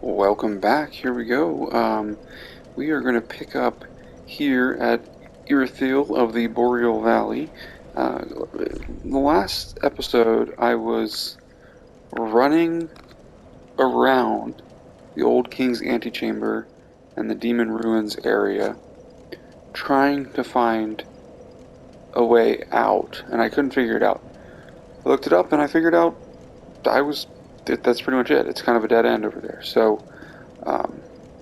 Welcome back. Here we go. We are going to pick up here at Irithyll of the Boreal Valley. The last episode, I was running around the old King's Antechamber and the Demon Ruins area, trying to find a way out, and I couldn't figure it out. I looked it up, and I figured out that's pretty much it. It's kind of a dead end over there. So,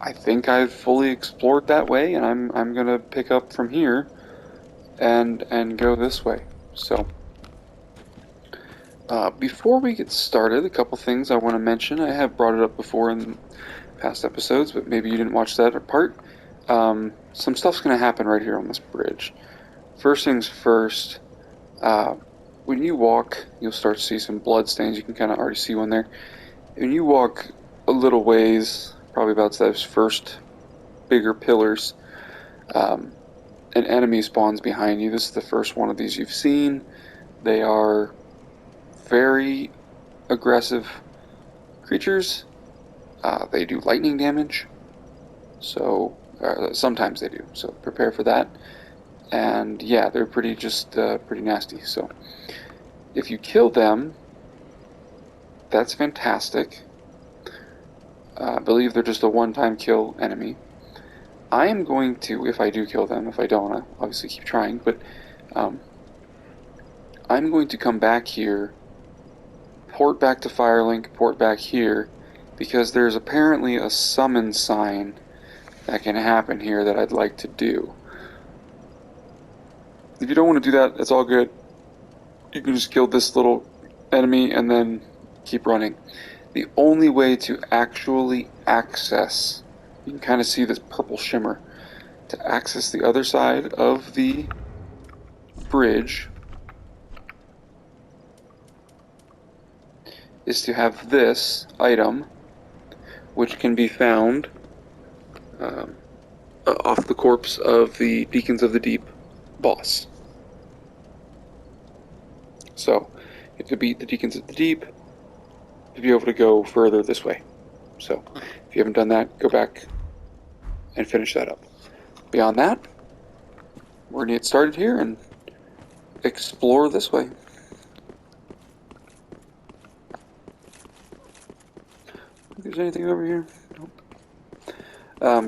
I think I've fully explored that way, and I'm gonna pick up from here and go this way. So, before we get started, a couple things I want to mention. I have brought it up before in past episodes, but maybe you didn't watch that part. Some stuff's gonna happen right here on this bridge. First things first. When you walk, you'll start to see some blood stains. You can kind of already see one there. When you walk a little ways, probably about those first bigger pillars, an enemy spawns behind you. This is the first one of these you've seen. They are very aggressive creatures. They do lightning damage, so sometimes they do. So prepare for that. And yeah, they're pretty nasty. So if you kill them, that's fantastic. I believe they're just a one-time kill enemy. I am going to, if I do kill them, if I don't, I'll obviously keep trying, but I'm going to come back here, port back to Firelink, port back here, because there's apparently a summon sign that can happen here that I'd like to do. If you don't want to do that, it's all good. You can just kill this little enemy and then keep running. The only way to actually access, you can kind of see this purple shimmer, to access the other side of the bridge is to have this item, which can be found off the corpse of the Beacons of the Deep boss. So, you have to beat the Deacons of the Deep to be able to go further this way. So, if you haven't done that, go back and finish that up. Beyond that, we're going to get started here and explore this way. If there's anything over here. Nope.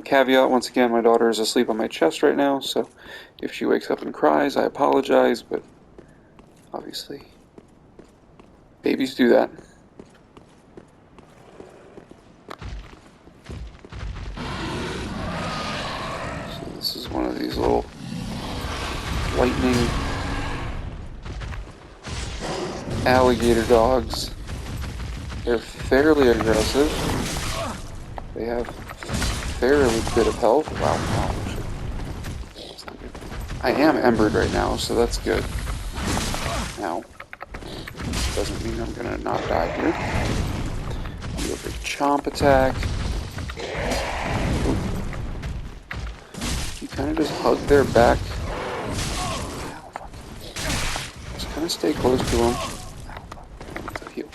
Caveat, once again, my daughter is asleep on my chest right now, so if she wakes up and cries, I apologize, but obviously, babies do that. So this is one of these little lightning alligator dogs. They're fairly aggressive. They have fairly bit of health. Wow, that's not good. I am embered right now, so that's good. Now, doesn't mean I'm gonna not die here. Do a big chomp attack. Oop. You kind of just hug their back. Just kind of stay close to them. Heal.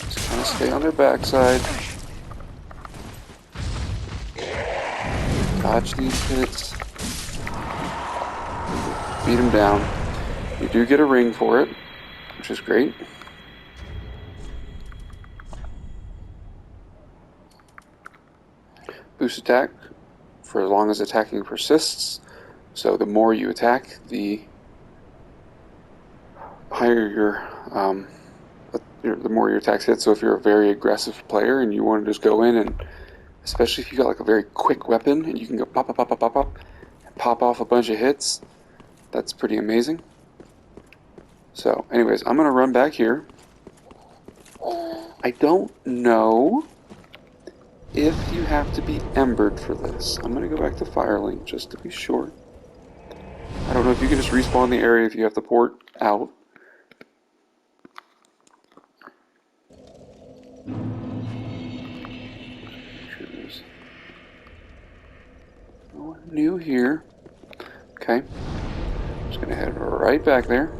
Just kind of stay on their backside. Dodge these hits. Beat him down. You do get a ring for it, which is great. Boost attack for as long as attacking persists. So the more you attack, the higher the more your attacks hit. So if you're a very aggressive player and you want to just go in and, especially if you got like a very quick weapon and you can go pop, pop, pop, pop, pop, pop, and pop off a bunch of hits. That's pretty amazing. So, anyways, I'm going to run back here. I don't know if you have to be embered for this. I'm going to go back to Firelink just to be sure. I don't know if you can just respawn the area if you have to port out. Sure there's no one new here. Okay. Just gonna head right back there.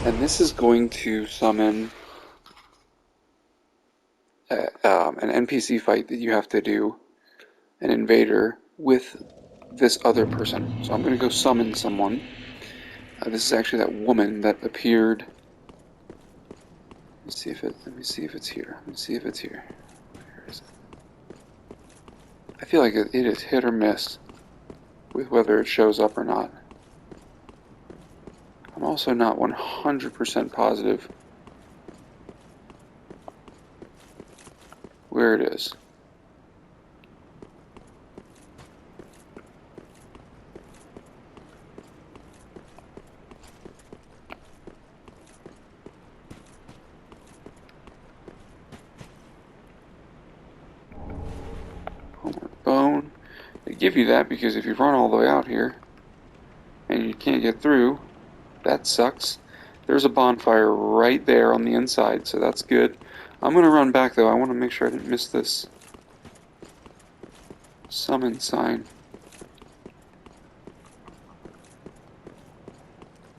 And this is going to summon an NPC fight that you have to do, an invader, with this other person. So I'm going to go summon someone. This is actually that woman that appeared. Let me see if it's here. Let me see if it's here. Where is it? I feel like it is hit or miss with whether it shows up or not. I'm also not 100% positive where it is. Homer Bone. They give you that because if you run all the way out here and you can't get through, that sucks. There's a bonfire right there on the inside, so that's good. I'm going to run back though. I want to make sure I didn't miss this summon sign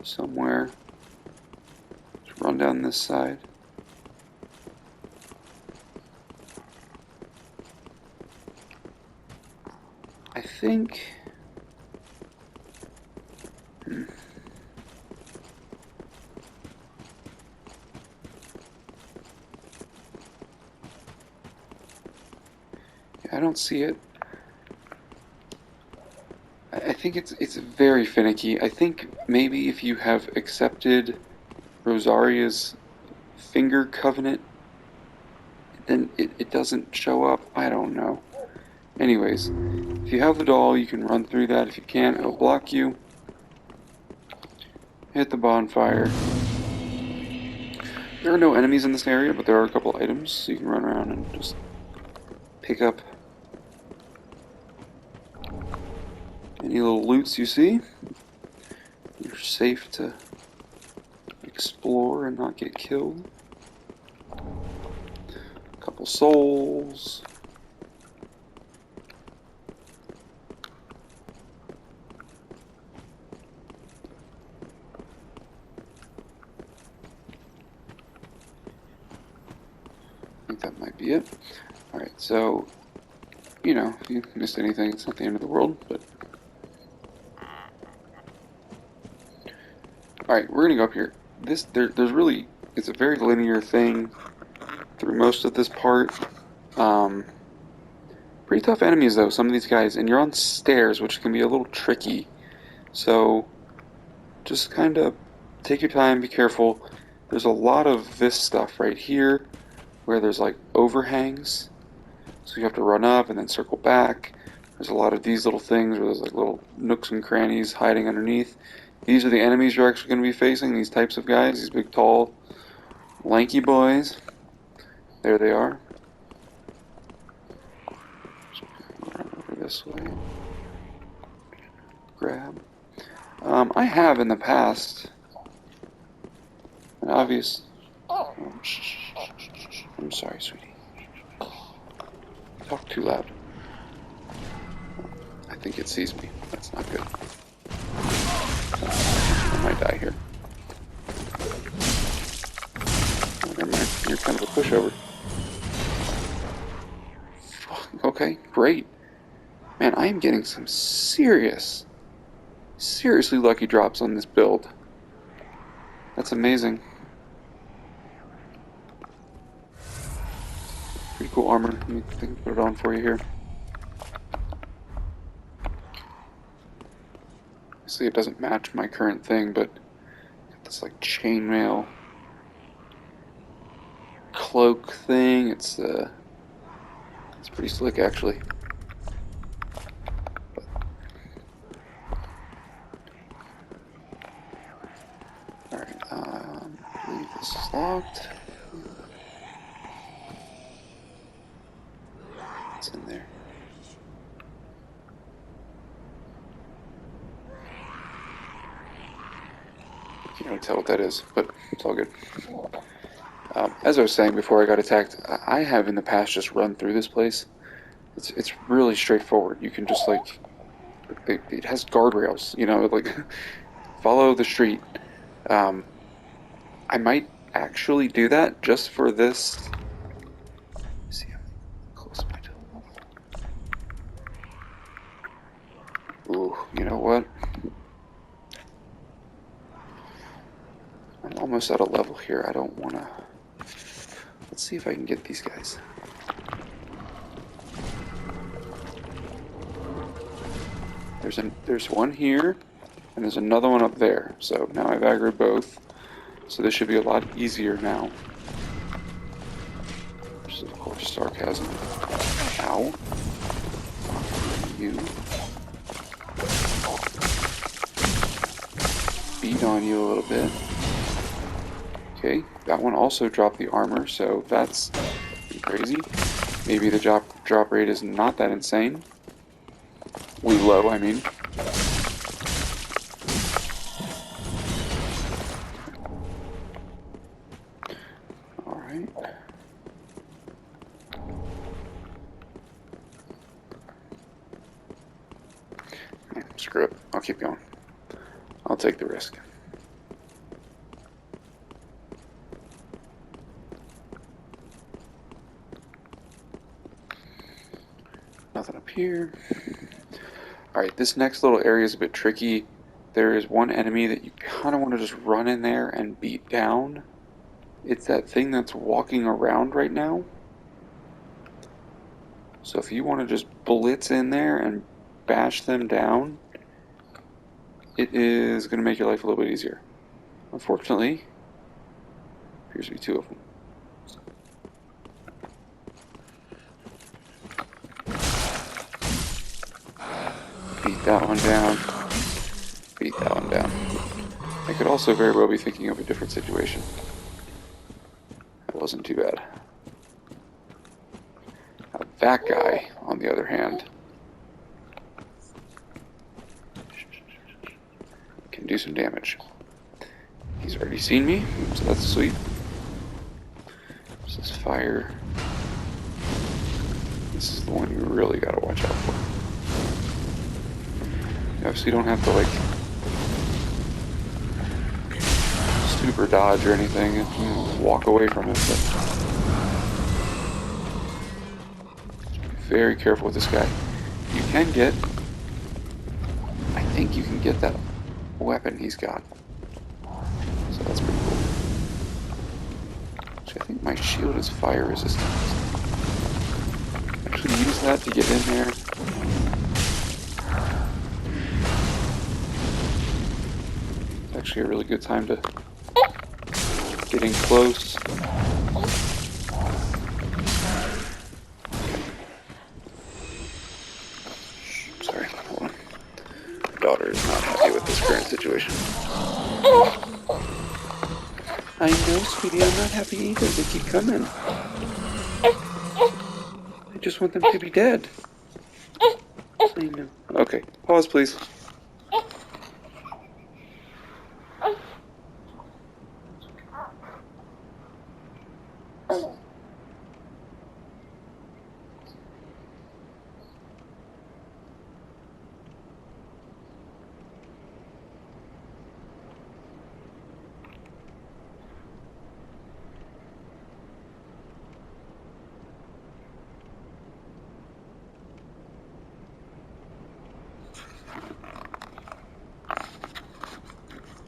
somewhere. Let's run down this side. I think... I don't see it. I think it's very finicky. I think maybe if you have accepted Rosaria's finger covenant, then it doesn't show up. I don't know. Anyways, if you have the doll, you can run through that. If you can't, it'll block you. Hit the bonfire. There are no enemies in this area, but there are a couple items, so you can run around and just pick up any little loots you see. You're safe to explore and not get killed. A couple souls. I think that might be it. Alright, so, you know, if you missed anything, it's not the end of the world, but... Alright, we're gonna go up here. There's really, it's a very linear thing through most of this part. Pretty tough enemies though, some of these guys, and you're on stairs, which can be a little tricky. So, just kind of take your time, be careful. There's a lot of this stuff right here, where there's like overhangs. So you have to run up and then circle back. There's a lot of these little things where there's like little nooks and crannies hiding underneath. These are the enemies you're actually going to be facing, these types of guys, these big, tall, lanky boys. There they are. Run over this way. Grab. I have in the past an obvious... Oh, I'm sorry, sweetie. Talk too loud. I think it sees me. That's not good. I might die here. Oh, never mind. You're kind of a pushover. Okay, great. Man, I am getting some seriously lucky drops on this build. That's amazing. Pretty cool armor. Let me put it on for you here. Obviously, it doesn't match my current thing, but this like chainmail cloak thing. It's pretty slick actually. All right, I believe this is locked. What's in there? Can't really tell what that is, but it's all good. As I was saying before I got attacked, I have in the past just run through this place. It's really straightforward. You can just like, it has guardrails, you know, like follow the street. I might actually do that just for this. Let's see how close am I to the level? Ooh, you know what? I'm almost at a level here. I don't want to. Let's see if I can get these guys. There's one here, and there's another one up there. So now I've aggroed both. So this should be a lot easier now. Which is of course sarcasm. Ow. You. Beat on you a little bit. Okay, that one also dropped the armor, so that's crazy. Maybe the drop rate is not that insane. Low, I mean. Alright. Screw it. I'll keep going. I'll take the risk. Nothing up here. Alright, this next little area is a bit tricky. There is one enemy that you kind of want to just run in there and beat down. It's that thing that's walking around right now. So if you want to just blitz in there and bash them down, it is going to make your life a little bit easier. Unfortunately, appears to be two of them. Beat that one down. Beat that one down. I could also very well be thinking of a different situation. That wasn't too bad. Now that guy, on the other hand, can do some damage. He's already seen me, so that's sweet. This is fire. This is the one you really gotta watch out for. You obviously don't have to like super dodge or anything and walk away from it, but be very careful with this guy. You can get, I think you can get that weapon he's got. So that's pretty cool. Actually, I think my shield is fire resistant. Actually use that to get in there. It's actually a really good time to get in close. Sorry, hold on. My daughter is not happy with this current situation. I know, sweetie, I'm not happy either. They keep coming. I just want them to be dead. I know. Okay, pause, please.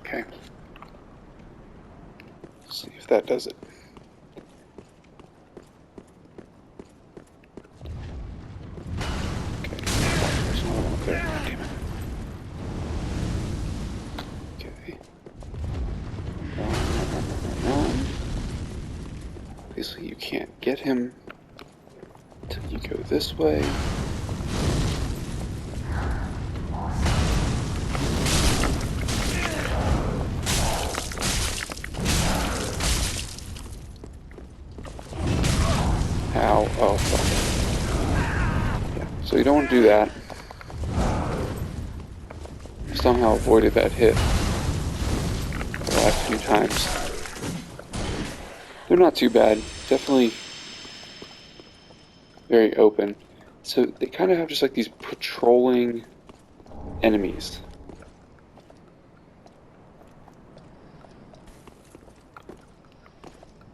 Okay. Let's see if that does it. Okay. There's another one up there. Damn it. Okay. No. Obviously you can't get him until you go this way. Ow. Oh, fuck. Yeah, so you don't want to do that. Somehow avoided that hit the last few times. They're not too bad. Definitely very open. So they kind of have just like these patrolling enemies.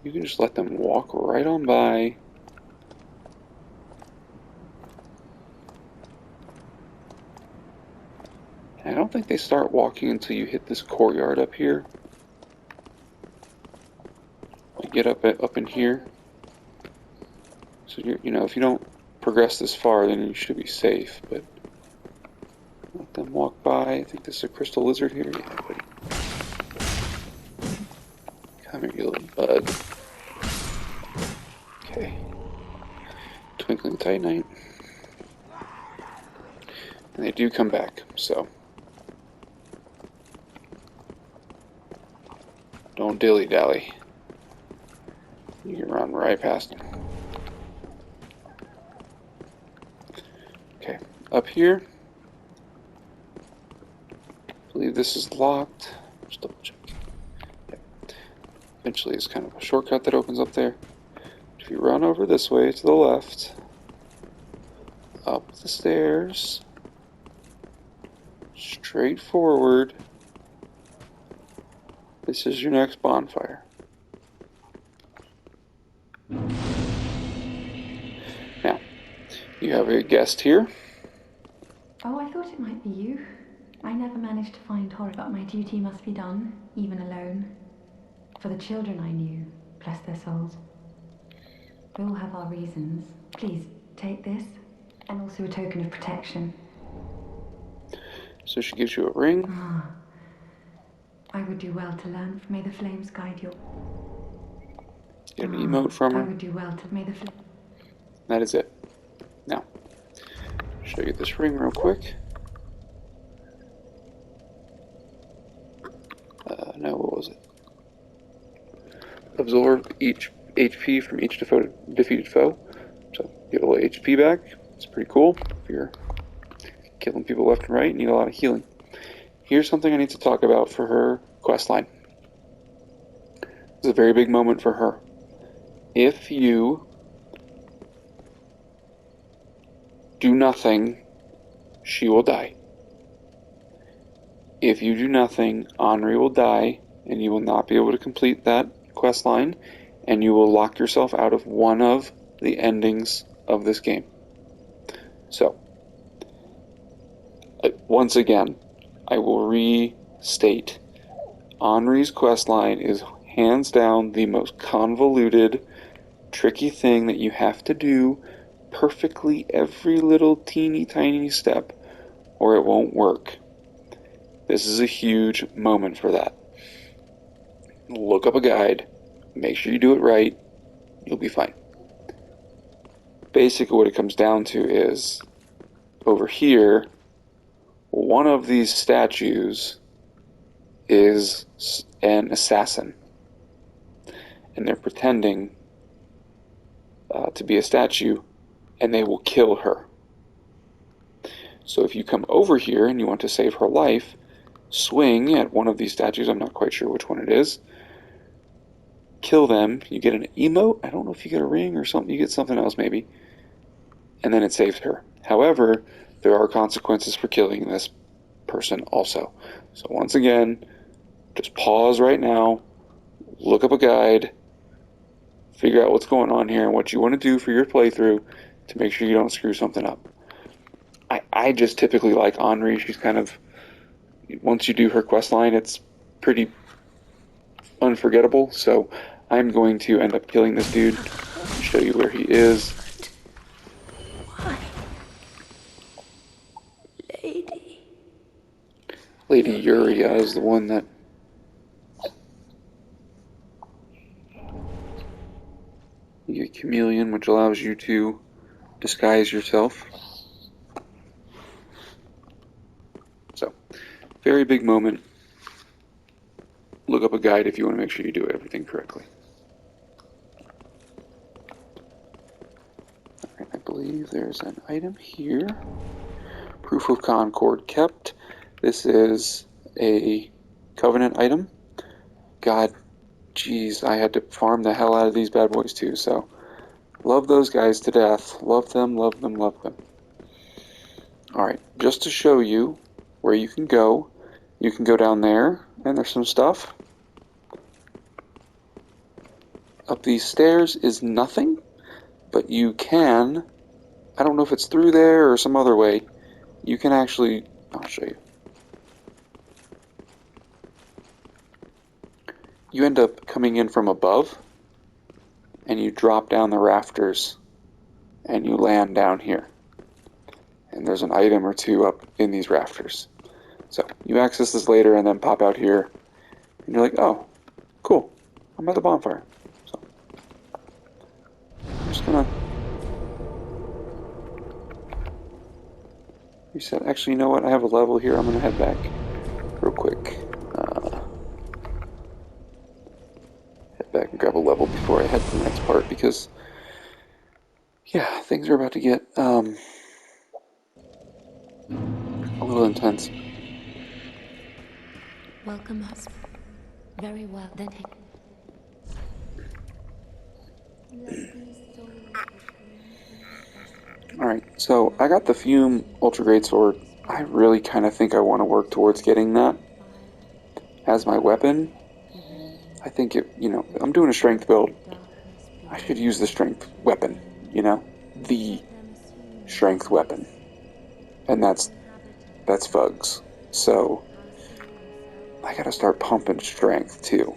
You can just let them walk right on by. And I don't think they start walking until you hit this courtyard up here. You get up in here. So you know, if you don't progress this far, then you should be safe. But let them walk by. I think this is a crystal lizard here. Yeah, buddy. Come here, you little bug. Okay. Twinkling Titanite. And they do come back, so don't dilly-dally. You can run right past them. Okay, up here. I believe this is locked. Just double check. Okay. Eventually, it's kind of a shortcut that opens up there. If you run over this way to the left, up the stairs, straight forward, this is your next bonfire. Now, you have a guest here. Oh, I thought it might be you. I never managed to find horror, but my duty must be done, even alone. For the children I knew, bless their souls. We all have our reasons. Please, take this, and also a token of protection. So she gives you a ring. Ah, I would do well to learn. May the flames guide you. Get an emote from her. I would do well to. May the That is it. Now, show you this ring real quick. No, what was it? Absorb each HP from each defeated foe. So get a little HP back. It's pretty cool if you're killing people left and right and need a lot of healing. Here's something I need to talk about for her questline. It's a very big moment for her. If you do nothing, she will die. If you do nothing, Henri will die, and you will not be able to complete that quest line, and you will lock yourself out of one of the endings of this game. So, once again, I will restate, Henri's quest line is hands down the most convoluted, tricky thing that you have to do perfectly every little teeny tiny step, or it won't work. This is a huge moment for that. Look up a guide, make sure you do it right, you'll be fine. Basically what it comes down to is, over here, one of these statues is an assassin. And they're pretending to be a statue, and they will kill her. So if you come over here and you want to save her life, swing at one of these statues, I'm not quite sure which one it is, kill them, you get an emote, I don't know if you get a ring or something, you get something else maybe, and then it saves her. However, there are consequences for killing this person also. So once again, just pause right now, look up a guide, figure out what's going on here and what you want to do for your playthrough to make sure you don't screw something up. I just typically like Henri. She's kind of, once you do her quest line, it's pretty unforgettable. So I'm going to end up killing this dude, show you where he is. Why? Lady. Lady Yuria is the one that you get chameleon, which allows you to disguise yourself. So, very big moment. Look up a guide if you want to make sure you do everything correctly. Alright, I believe there's an item here. Proof of Concord kept. This is a Covenant item. God, geez, I had to farm the hell out of these bad boys too, so love those guys to death. Love them, love them, love them. Alright, just to show you where you can go down there, and there's some stuff. up these stairs is nothing, but you can, I don't know if it's through there or some other way, you can actually, I'll show you. You end up coming in from above, and you drop down the rafters, and you land down here. And there's an item or two up in these rafters. So you access this later and then pop out here, and you're like, oh, cool, I'm at the bonfire. So I'm just gonna reset. Actually, you know what? I have a level here. I'm gonna head back real quick. Head back and grab a level before I head to the next part because, yeah, things are about to get a little intense. Welcome, husband. Very well, then take. Alright, so I got the Fume Ultra Great Sword. I really kind of think I want to work towards getting that as my weapon. I think I'm doing a strength build. I should use the strength weapon, the strength weapon. And that's Fugs. So I gotta start pumping strength too.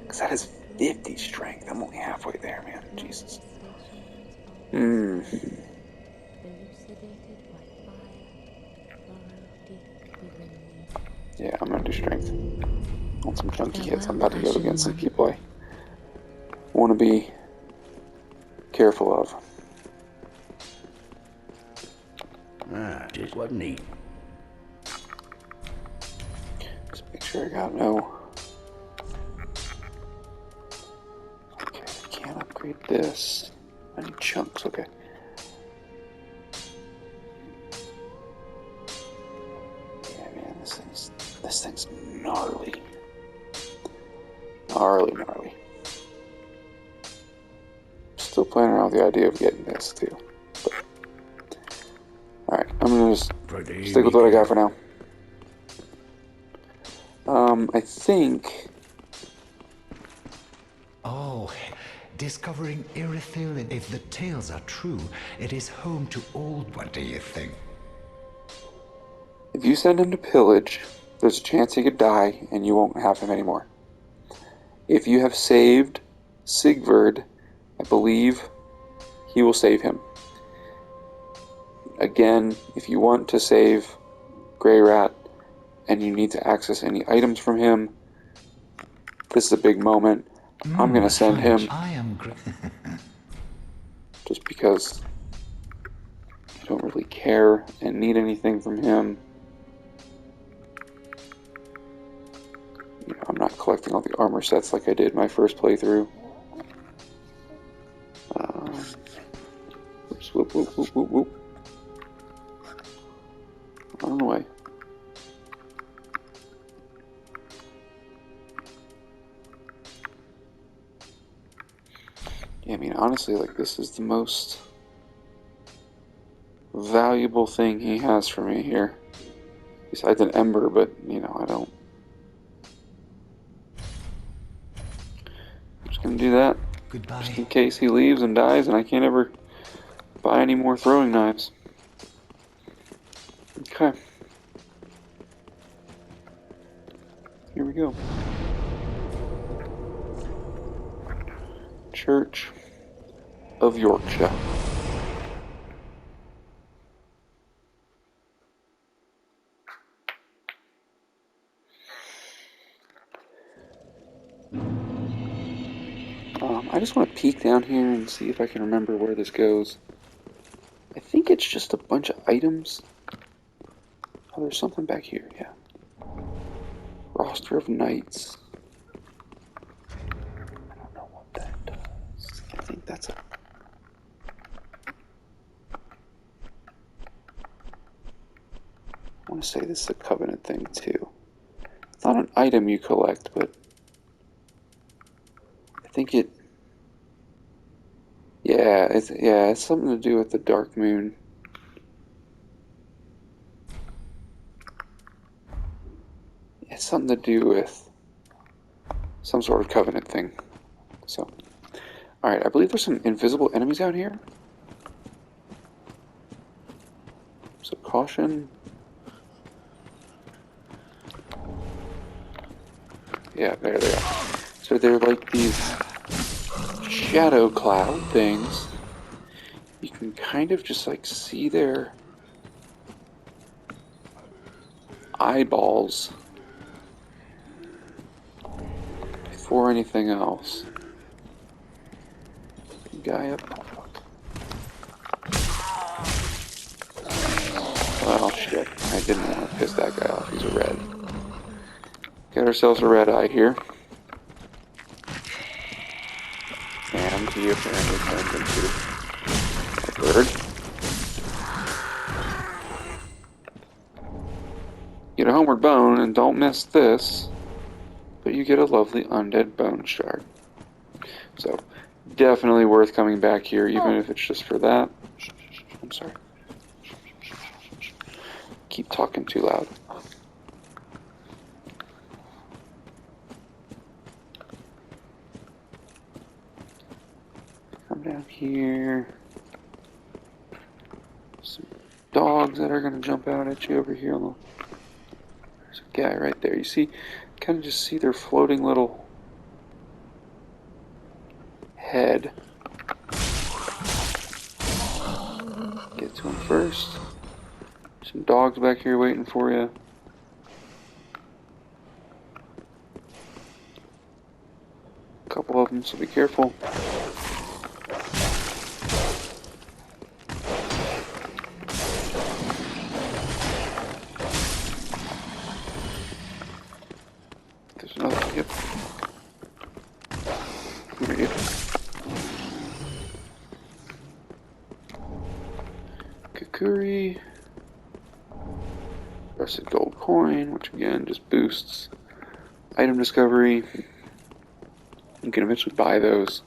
Because that is 50 strength. I'm only halfway there, man. Jesus. Yeah, I'm gonna do strength. I want some chunky hits. I'm about to go against some people I want to be careful of. This was neat. Just make sure I got no. Okay, I can't upgrade this. I need chunks, okay. Yeah, man, this thing's gnarly. Gnarly. Still playing around with the idea of getting this too. Alright, I'm gonna just stick with what I got for now. I think... Oh, discovering Irithyll, if the tales are true, it is home to old. What do you think? If you send him to pillage, there's a chance he could die and you won't have him anymore. If you have saved Sigvard, I believe he will save him. Again, if you want to save Grey Rat and you need to access any items from him, this is a big moment. I'm going to send him just because I don't really care and need anything from him. I'm not collecting all the armor sets like I did my first playthrough. Whoop. On the way. Yeah, I mean, honestly, like, this is the most valuable thing he has for me here. Besides an ember, but, I don't. I'm just gonna do that. Goodbye. Just in case he leaves and dies and I can't ever buy any more throwing knives. Okay. Here we go. Church of Yorkshire. I just want to peek down here and see if I can remember where this goes. I think it's just a bunch of items. Oh, there's something back here, yeah. Roster of Knights. I don't know what that does. I think that's a... I want to say this is a Covenant thing, too. It's not an item you collect, but... I think it... Yeah, it's something to do with the Dark Moon. It's something to do with some sort of covenant thing. So, alright, I believe there's some invisible enemies out here. So caution. Yeah, there they are. So they're like these shadow cloud things. You can kind of just like see their eyeballs before anything else. Guy up. Oh shit, I didn't want to piss that guy off. He's a red. Get ourselves a red eye here. And he apparently turns into a bird. Get a homeward bone, and don't miss this, but you get a lovely undead bone shard. So, definitely worth coming back here, even if it's just for that. I'm sorry. Keep talking too loud. Come down here. Some dogs that are going to jump out at you over here. There's a guy right there. You see, kind of just see their floating little head. Get to him first. Some dogs back here waiting for you. A couple of them, so be careful. There's another. Yep. Here we go. Kukuri. Rusted gold coin, which again just boosts item discovery. You can eventually buy those.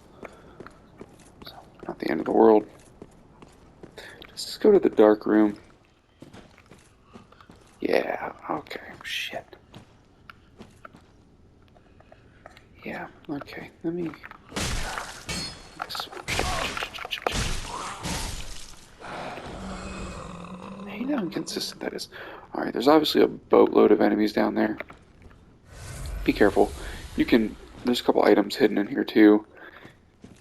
So, not the end of the world. Let's go to the dark room. Yeah, okay, shit. Yeah, okay, let me... Hey, how inconsistent that is. Alright, there's obviously a boatload of enemies down there. Be careful. You can... There's a couple items hidden in here too.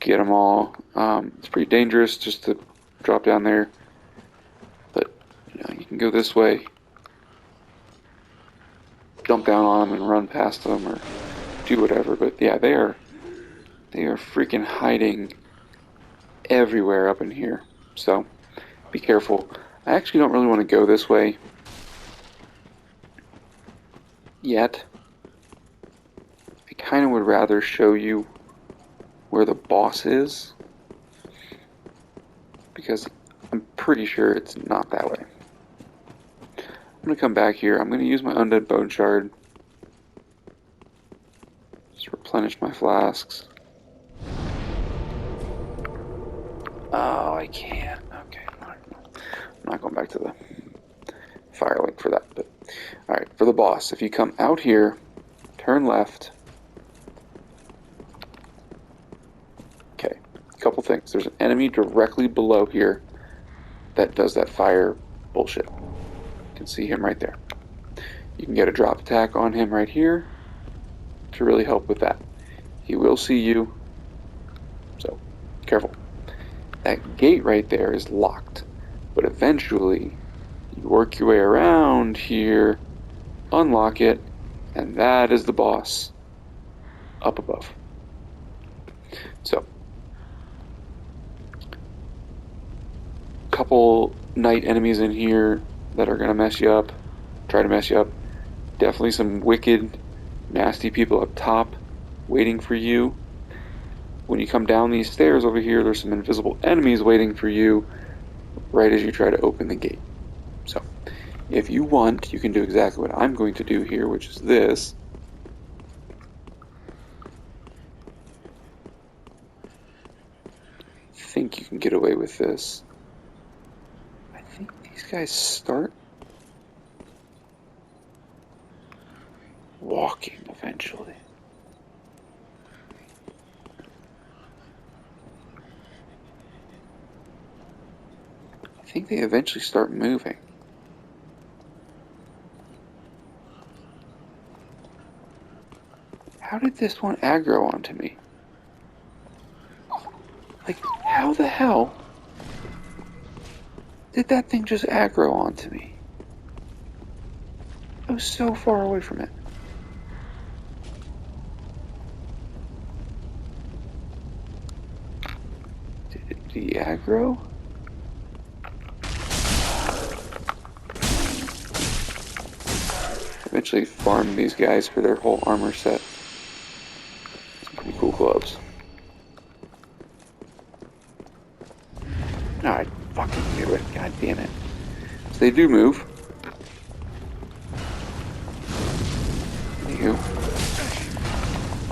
Get them all. It's pretty dangerous just to drop down there. But, you know, you can go this way. Jump down on them and run past them or do whatever. But yeah, they are freaking hiding everywhere up in here. So, be careful. I actually don't really want to go this way yet. I kind of would rather show you where the boss is, because I'm pretty sure it's not that way. I'm going to come back here. I'm going to use my undead bone shard. Just replenish my flasks. Oh, I can't. Okay, I'm not going back to the fire link for that. But alright, for the boss, if you come out here, turn left. Okay, a couple things. There's an enemy directly below here that does that fire bullshit. You can see him right there. You can get a drop attack on him right here to really help with that. He will see you, so careful. That gate right there is locked, but eventually you work your way around here, unlock it, and that is the boss up above. So, couple night enemies in here that are gonna mess you up, try to mess you up. Definitely some wicked, nasty people up top waiting for you. When you come down these stairs over here, there's some invisible enemies waiting for you right as you try to open the gate. So, if you want, you can do exactly what I'm going to do here, which is this. I think you can get away with this. I think these guys start walking eventually. think they eventually start moving. How did this one aggro onto me? Like, how the hell did that thing just aggro onto me? I was so far away from it. Did it de-aggro? Eventually farm these guys for their whole armor set. Some pretty cool gloves. No, I fucking knew it. God damn it. So they do move. Anywho.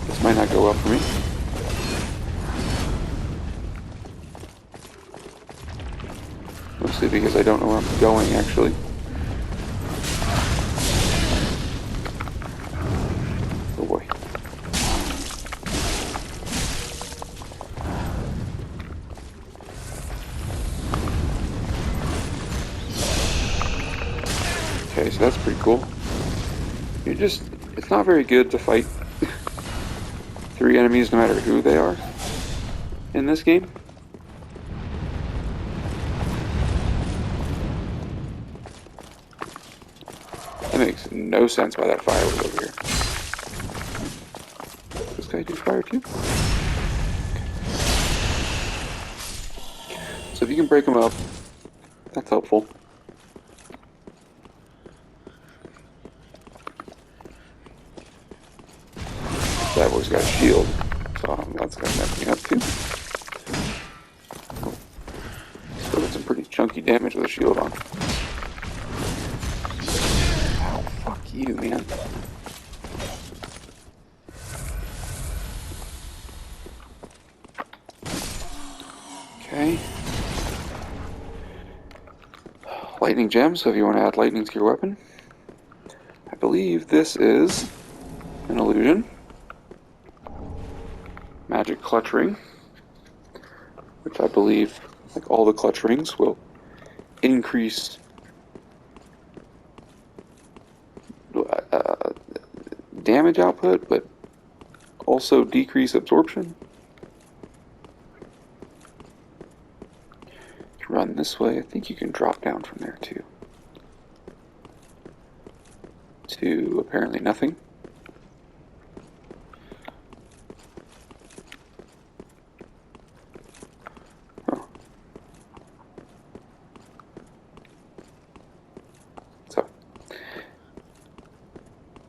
This might not go well for me. Mostly because I don't know where I'm going, actually. Oh boy. Okay, so that's pretty cool. It's not very good to fight 3 enemies no matter who they are in this game. That makes no sense why that fire was over here. Does this guy do fire too? So if you can break them up, that's helpful. That boy's got a shield, so that's gonna mess me up too. Oh. Still got some pretty chunky damage with a shield on. Ow, fuck you, man. Okay. Lightning gem, so if you want to add lightning to your weapon. I believe this is an illusion. Magic clutch ring, which I believe, like all the clutch rings, will increase damage output, but also decrease absorption. If you run this way, I think you can drop down from there too. To apparently nothing.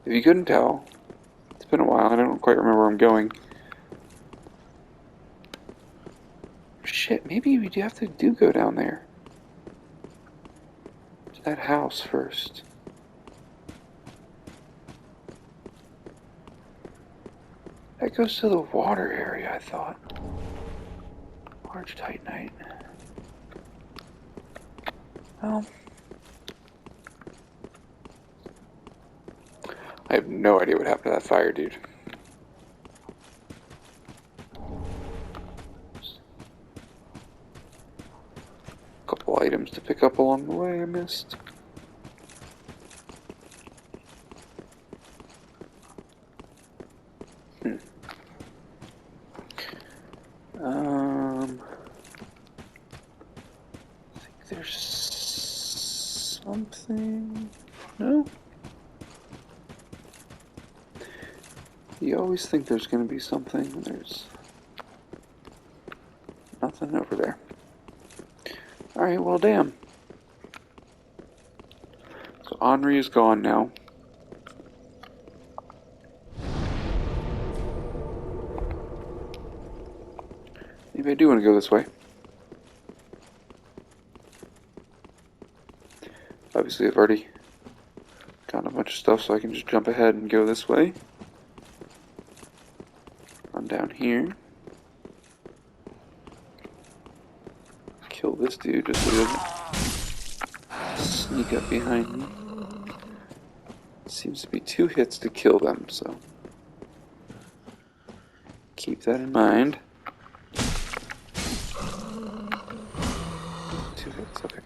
If you couldn't tell, it's been a while, I don't quite remember where I'm going. Shit, maybe we do go down there. To that house first. That goes to the water area, I thought. Large Titanite. Well, I have no idea what happened to that fire, dude. A couple items to pick up along the way I missed. I think there's something. No? You always think there's going to be something, and there's nothing over there. Alright, well, damn. So Henri is gone now. Maybe I do want to go this way. Obviously, I've already gotten a bunch of stuff, so I can just jump ahead and go this way. Run down here. Kill this dude just so he doesn't sneak up behind me. Seems to be 2 hits to kill them, so keep that in mind. 2 hits, okay.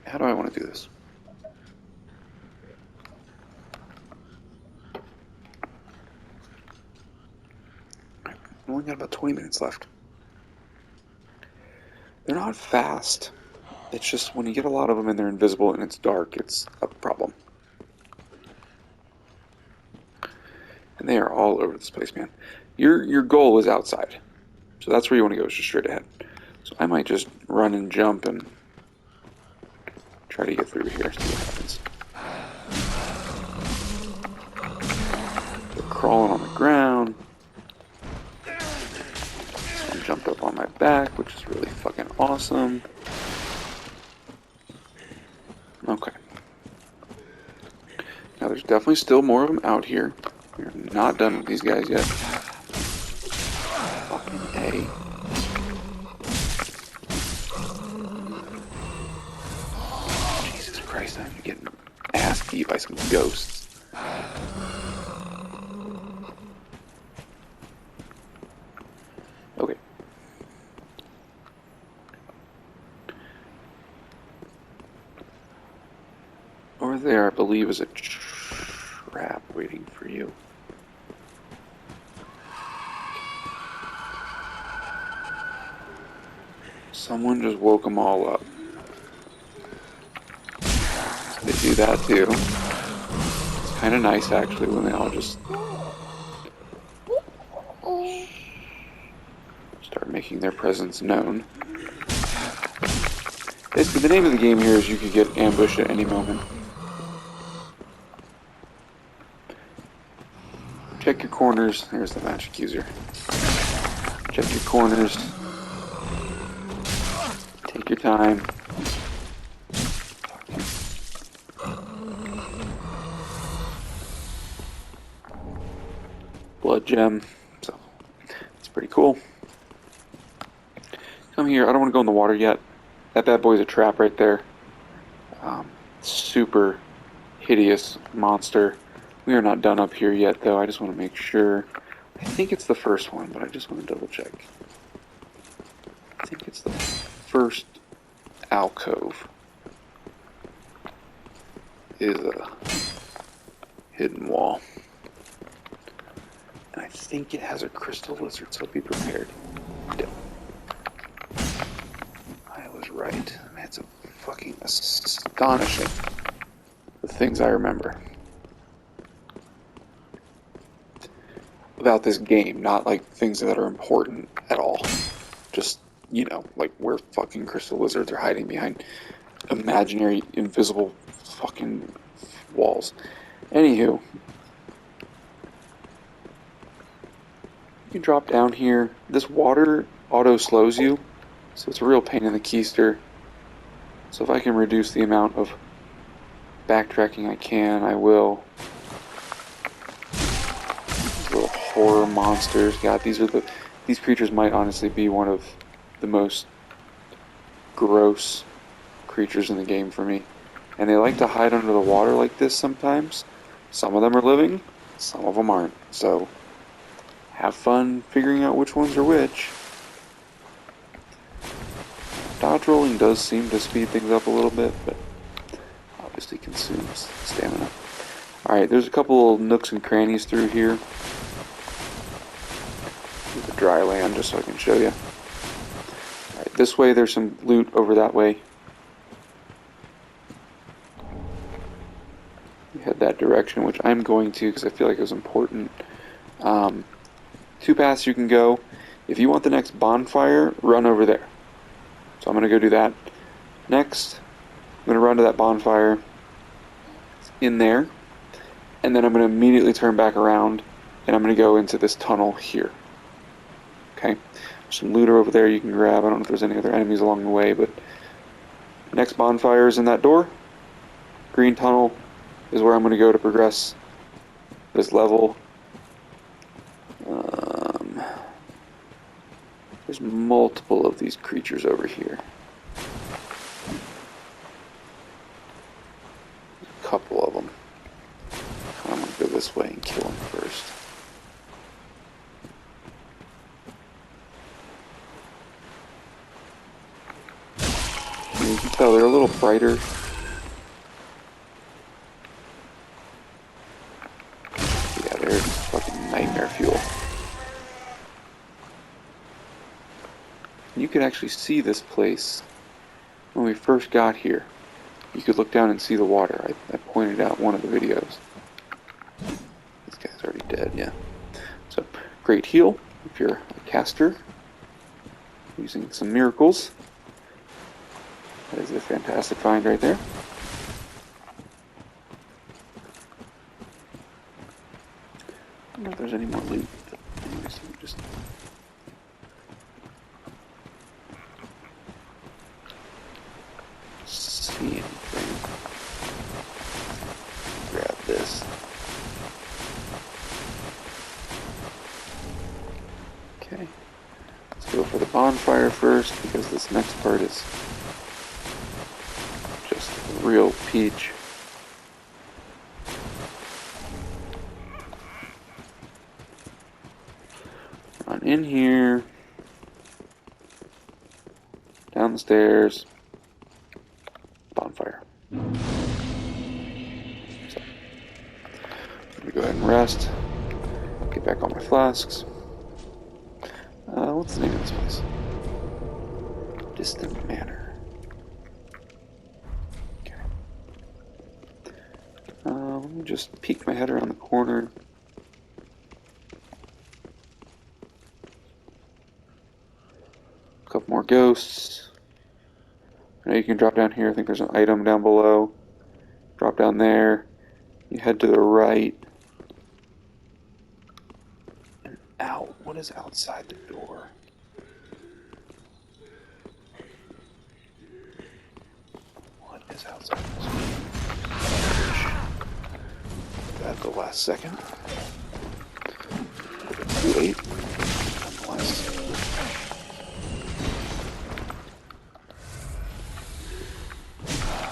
How do I want to do this? I've only got about 20 minutes left. They're not fast. It's just when you get a lot of them and they're invisible and it's dark, it's a problem. And they are all over this place, man. Your goal is outside. So that's where you want to go, is just straight ahead. So I might just run and jump and try to get through here, see what happens. They're crawling on the ground. This one jumped up on my back, which is really fucking awesome. Okay. Now there's definitely still more of them out here. We're not done with these guys yet. Fucking A. Jesus Christ, I'm getting ass beat by some ghosts. Okay. Over there, I believe, is a trap waiting for you. Someone just woke them all up. They do that too. It's kind of nice, actually, when they all just start making their presence known. Basically, the name of the game here is you could get ambushed at any moment. Check your corners. There's the magic user. Check your corners. Take your time. Blood gem. So, it's pretty cool. Come here. I don't want to go in the water yet. That bad boy's a trap right there. Super hideous monster. We are not done up here yet, though. I just want to make sure. I think it's the first one, but I just want to double check. I think it's the first alcove is a hidden wall. And I think it has a crystal lizard, so be prepared. Yep. I was right. It's a fucking astonishing the things I remember about this game, not like things that are important at all. Just, you know, like where fucking crystal lizards are hiding behind imaginary, invisible fucking walls. Anywho, you can drop down here. This water auto slows you, so it's a real pain in the keister. So if I can reduce the amount of backtracking I can, I will. These little horror monsters. God, these creatures might honestly be one of the most gross creatures in the game for me. And they like to hide under the water like this sometimes. Some of them are living, some of them aren't. So have fun figuring out which ones are which. Dodge rolling does seem to speed things up a little bit, but obviously consumes stamina. Alright, there's a couple nooks and crannies through here. The dry land, just so I can show you. Alright, this way there's some loot over that way. You head that direction, which I'm going to because I feel like it was important. Two paths you can go. If you want the next bonfire, run over there. So I'm going to go do that. Next, I'm going to run to that bonfire. It's in there. And then I'm going to immediately turn back around and I'm going to go into this tunnel here. Okay? There's some looter over there you can grab. I don't know if there's any other enemies along the way, but next bonfire is in that door. Green tunnel is where I'm going to go to progress this level. There's multiple of these creatures over here. A couple of them. I'm going to go this way and kill them first. You can tell tell they're a little brighter. Yeah, they're fucking nightmare fuel. You could actually see this place when we first got here. You could look down and see the water. I pointed out one of the videos. This guy's already dead, yeah. So, great heal if you're a caster using some miracles. That is a fantastic find right there. I don't know if there's any more loot. But anyways, let me just... see anything. Grab this. Okay. Let's go for the bonfire first, because this next part is just a real peach. Run in here. Down the stairs. Bonfire. So, let me go ahead and rest. Get back on my flasks. What's the name of this place? Distant Manor. Okay. Let me just peek my head around the corner. A couple more ghosts. I know you can drop down here. I think there's an item down below. Drop down there. You head to the right. And out. What is outside the door? What is outside this door? At the last second. Too late. Nonetheless.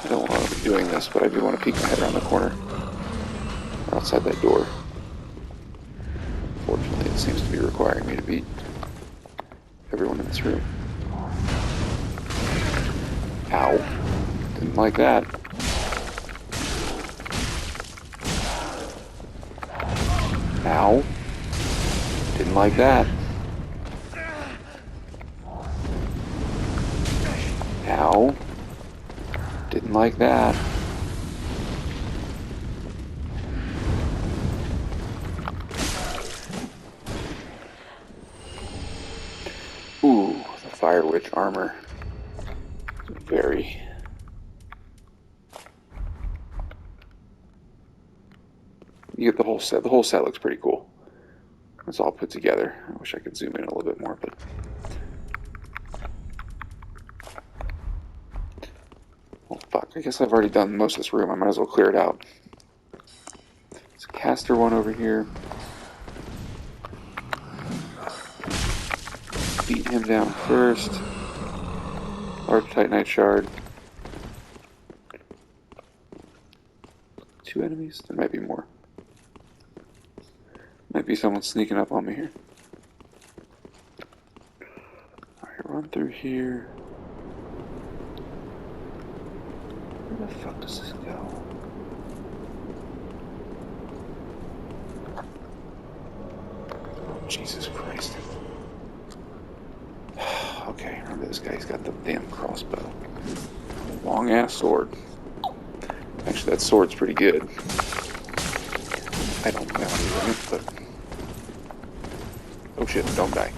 I don't want to be doing this, but I do want to peek my head around the corner. Outside that door. Fortunately, it seems to be requiring me to beat everyone in this room. Ow. Didn't like that. Ow. Didn't like that. Ow. Didn't like that. Ooh, the Fire Witch armor. Very... You get the whole set. The whole set looks pretty cool. It's all put together. I wish I could zoom in a little bit more, but... Well, fuck. I guess I've already done most of this room. I might as well clear it out. There's a caster one over here. Beat him down first. Large Titanite shard. 2 enemies? There might be more. Might be someone sneaking up on me here. Alright, run through here. Where the fuck does this go? Oh, Jesus Christ. Okay, remember this guy, he's got the damn crossbow. Long ass sword. Actually, that sword's pretty good. I don't know how it, but... Oh shit, don't die.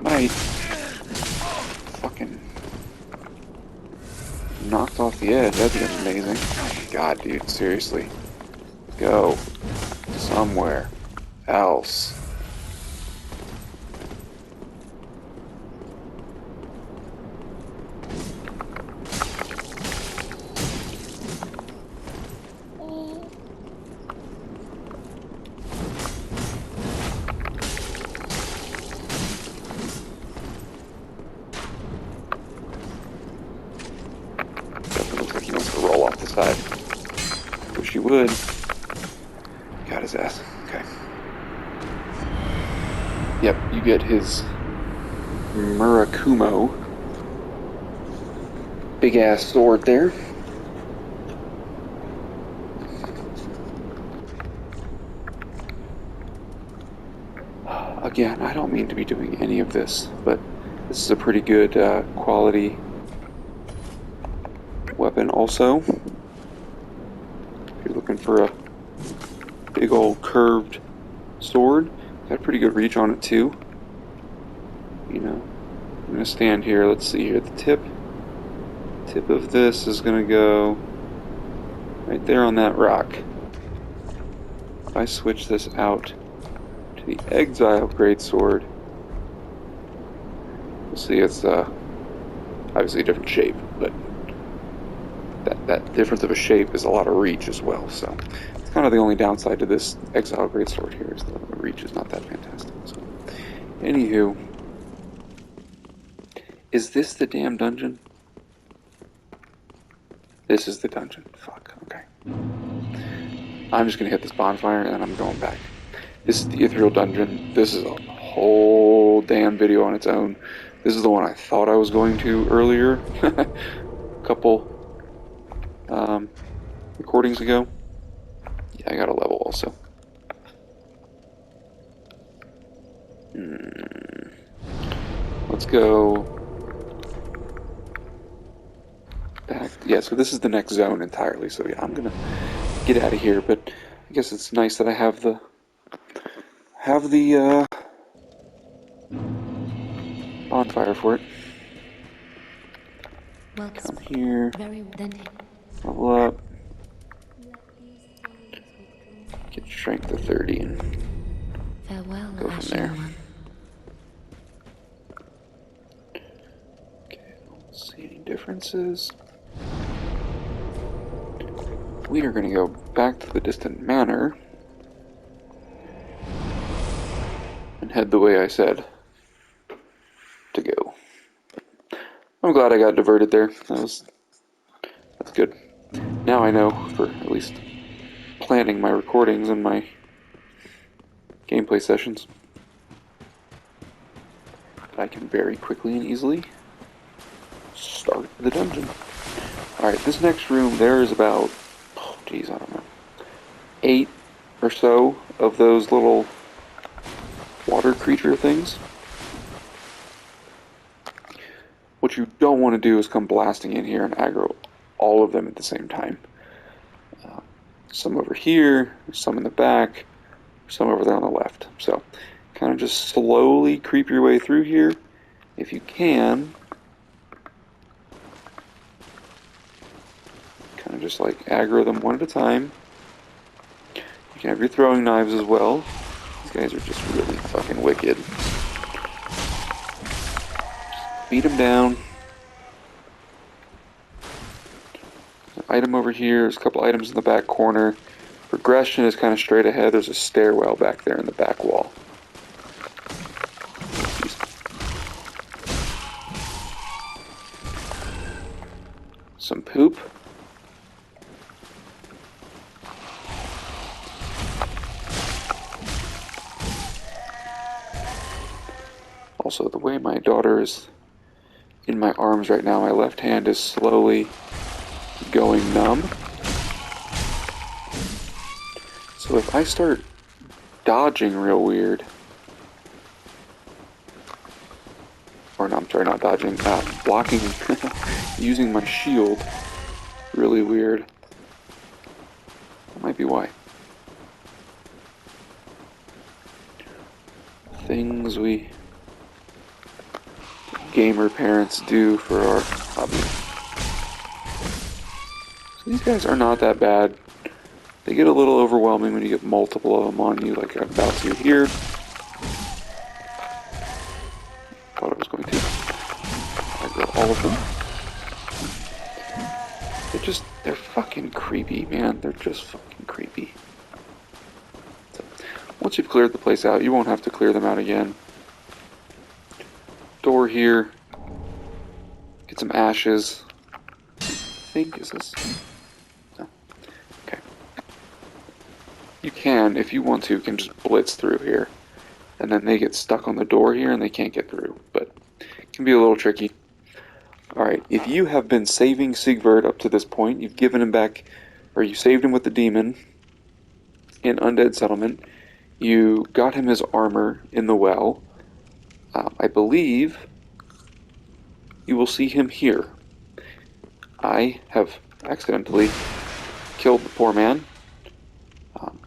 Might. Fucking... knocked off the edge, that'd be amazing. God, dude, seriously. Go. Somewhere else. Side. Wish you would. Got his ass. Okay. Yep, you get his Murakumo. Big ass sword there. Again, I don't mean to be doing any of this, but this is a pretty good quality weapon also. If you're looking for a big old curved sword, got pretty good reach on it too. You know, I'm gonna stand here. Let's see here. The tip of this is gonna go right there on that rock. If I switch this out to the Exile Greatsword, you'll see it's obviously a different shape, but that difference of a shape is a lot of reach as well. So it's kind of the only downside to this Exile Greatsword here is the reach is not that fantastic. So, anywho, is this the damn dungeon? This is the dungeon. Fuck. Okay. I'm just gonna hit this bonfire and then I'm going back. This is the Irithyll dungeon. This is a whole damn video on its own. This is the one I thought I was going to earlier, a couple recordings ago. Yeah, I got a level also. Let's go back. Yeah, so this is the next zone entirely. So yeah, I'm gonna get out of here. But I guess it's nice that I have the bonfire for it. Well, Come here. very well. Then take. Level up. Get strength to 30 and Farewell, go from Ashen there. One. Okay, don't see any differences. We are going to go back to the distant manor and head the way I said to go. I'm glad I got diverted there. That's good. Now I know for at least planning my recordings and my gameplay sessions that I can very quickly and easily start the dungeon. Alright, this next room, there is about, oh geez, I don't know, 8 or so of those little water creature things. What you don't want to do is come blasting in here and aggro all of them at the same time. Some over here, some in the back, some over there on the left. So, kind of just slowly creep your way through here. If you can, kind of just like aggro them one at a time. You can have your throwing knives as well. These guys are just really fucking wicked. Beat them down. Item over here, there's a couple items in the back corner. Progression is kind of straight ahead. There's a stairwell back there in the back wall. Jeez. Some poop. Also, the way my daughter is in my arms right now, my left hand is slowly going numb. So if I start dodging real weird, or no, I'm sorry, not dodging, blocking, using my shield really weird, that might be why. Things we gamer parents do for our hobby. So these guys are not that bad. They get a little overwhelming when you get multiple of them on you, like I'm about to here. Thought I was going to. I got all of them. They're fucking creepy, man. They're just fucking creepy. So, once you've cleared the place out, you won't have to clear them out again. Door here. Get some ashes. I think, is this? No. Okay. You can, if you want to, can just blitz through here. And then they get stuck on the door here and they can't get through. But can be a little tricky. Alright, if you have been saving Sigvard up to this point, you've given him back, or you saved him with the demon in Undead Settlement, you got him his armor in the well, I believe you will see him here. I have accidentally killed the poor man.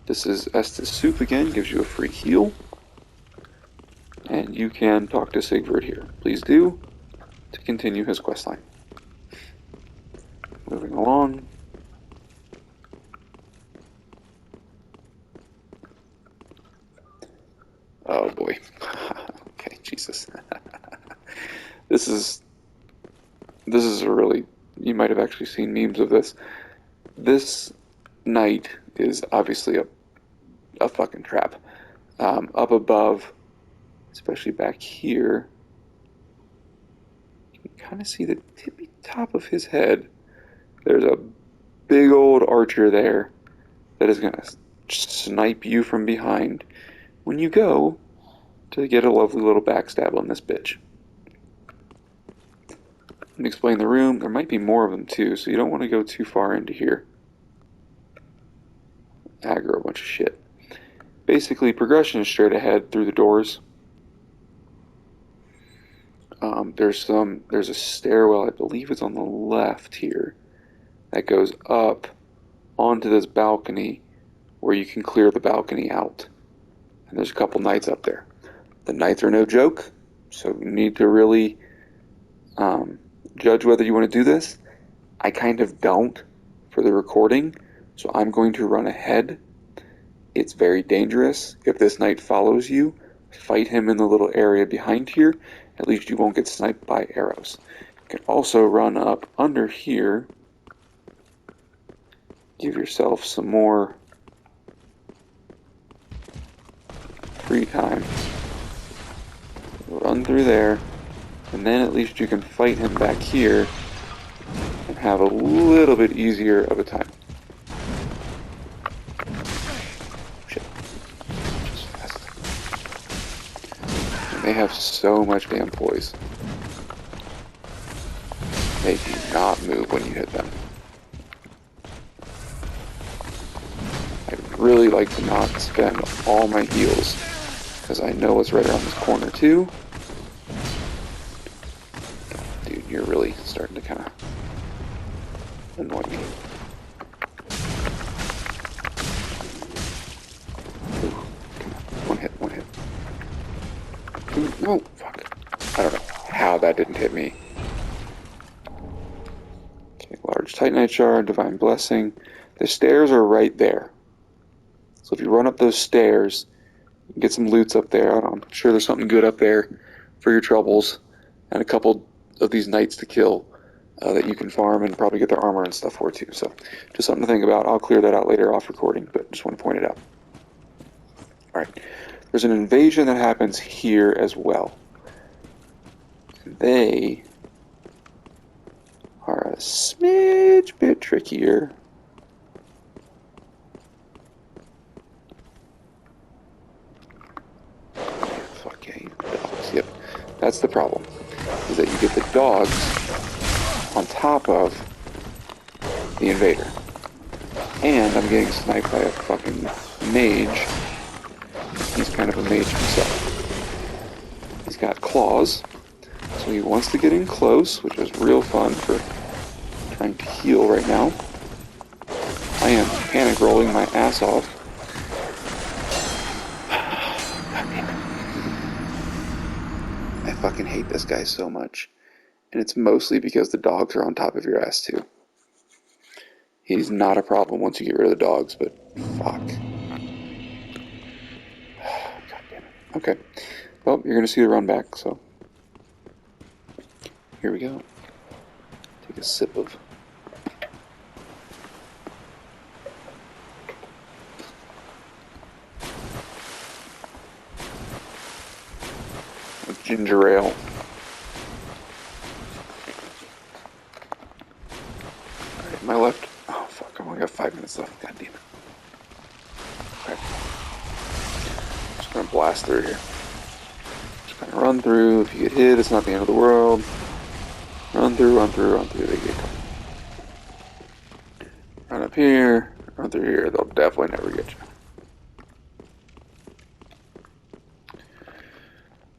This is Estes Soup again, gives you a free heal. And you can talk to Sigvard here. Please do, to continue his questline. Moving along. Oh boy. Okay, Jesus. This is a really, you might have actually seen memes of this. This knight is obviously a fucking trap. Up above, especially back here, you can kind of see the tippy top of his head. There's a big old archer there that is going to snipe you from behind when you go to get a lovely little backstab on this bitch. Let me explain the room. There might be more of them too, so you don't want to go too far into here. Aggro a bunch of shit. Basically, progression is straight ahead through the doors. There's a stairwell, I believe it's on the left here, that goes up onto this balcony where you can clear the balcony out. And there's a couple knights up there. The knights are no joke, so you need to really judge whether you want to do this. I kind of don't for the recording, so I'm going to run ahead. It's very dangerous. If this knight follows you, fight him in the little area behind here. At least you won't get sniped by arrows. You can also run up under here. Give yourself some more free time. Run through there, and then at least you can fight him back here and have a little bit easier of a time. Shit. Just fast. And they have so much damn poise. They do not move when you hit them. I'd really like to not spend all my heals, because I know it's right around this corner too. Dude, you're really starting to kind of annoy me. Ooh, come on. One hit. Ooh, no, fuck. I don't know how that didn't hit me. Okay, large Titanite shard, divine blessing. The stairs are right there. So if you run up those stairs, you can get some loots up there. I'm sure there's something good up there for your troubles, and a couple of these knights to kill that you can farm and probably get their armor and stuff for too. So just something to think about. I'll clear that out later off recording, but just want to point it out. Alright, there's an invasion that happens here as well. They are a smidge bit trickier. Fuck yeah, dogs. Yep, that's the problem. Is that you get the dogs on top of the invader. And I'm getting sniped by a fucking mage. He's kind of a mage himself. He's got claws, so he wants to get in close, which is real fun for trying to heal right now. I am panic rolling my ass off. God damn it. I fucking hate this guy so much. And it's mostly because the dogs are on top of your ass too. He's not a problem once you get rid of the dogs, but fuck. God damn it. Okay. Well, you're going to see the run back, so. Here we go. Take a sip of ginger ale. Alright, my left. Oh, fuck. I've only got 5 minutes left. God damn it. Okay. Just gonna blast through here. Just kind Run through. If you get hit, it's not the end of the world. Run through, run through, run through. They get caught. Run up here. Run through here. They'll definitely never get you.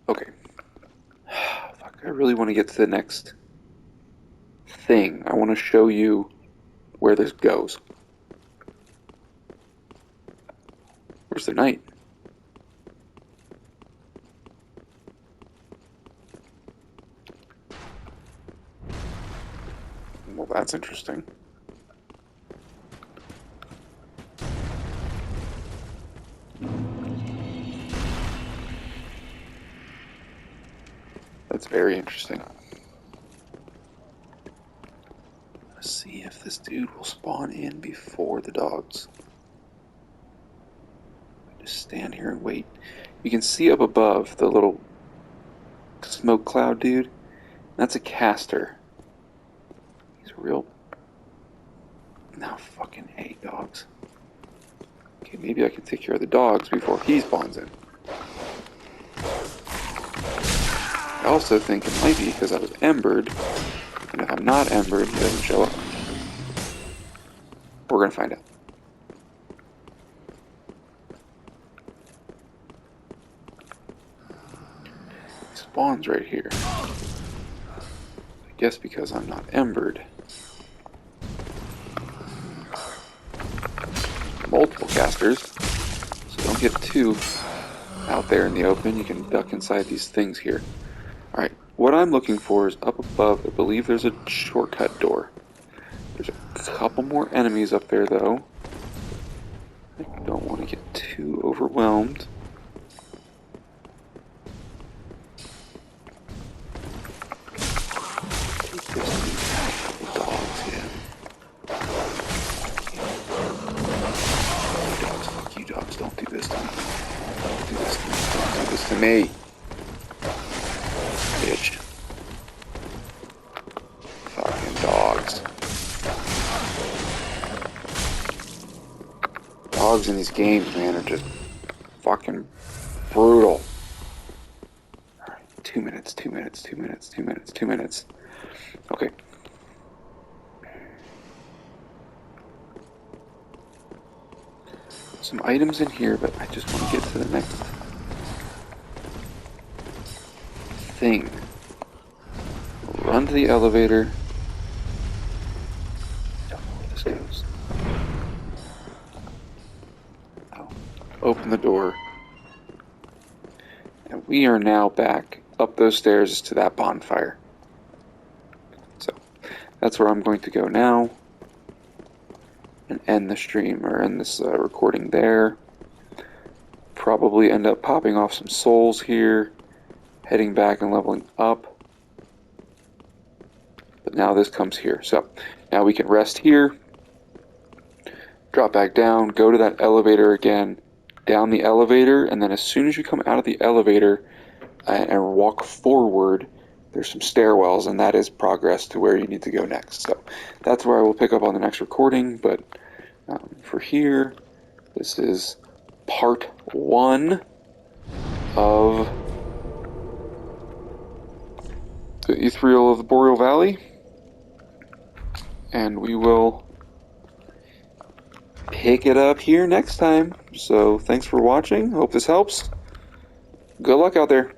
Okay. Fuck, I really want to get to the next thing. I want to show you where this goes. Where's the knight? Well, that's interesting. That's very interesting. Let's see if this dude will spawn in before the dogs. Just stand here and wait. You can see up above the little smoke cloud dude. That's a caster. He's a real... Now fucking A, dogs. Okay, maybe I can take care of the dogs before he spawns in. I also think it might be because I was embered, and if I'm not embered, he doesn't show up. We're gonna find out. He spawns right here. I guess because I'm not embered. Multiple casters, so don't get too out there in the open. You can duck inside these things here. Alright, what I'm looking for is up above. I believe there's a shortcut door. There's a couple more enemies up there, though. I don't want to get too overwhelmed. Take this thing. Dogs, yeah. Dogs, fuck you, dogs. Don't do this to me. Don't do this to me. Don't do this to me. Bitch. Fucking dogs. Dogs in these games, man, are just fucking brutal. Alright, 2 minutes, 2 minutes, 2 minutes, 2 minutes, 2 minutes. Okay. Some items in here, but I just want to get to the next thing. Run to the elevator. I don't know where this goes. Oh, open the door. And we are now back up those stairs to that bonfire. So, that's where I'm going to go now. And end the stream, or end this recording there. Probably end up popping off some souls here. Heading back and leveling up. But now this comes here. So, now we can rest here. Drop back down. Go to that elevator again. Down the elevator. And then as soon as you come out of the elevator and walk forward, there's some stairwells. And that is progress to where you need to go next. So, that's where I will pick up on the next recording. But for here, this is part 1 of the Irithyll of the Boreal Valley, and we will pick it up here next time. So thanks for watching. Hope this helps. Good luck out there.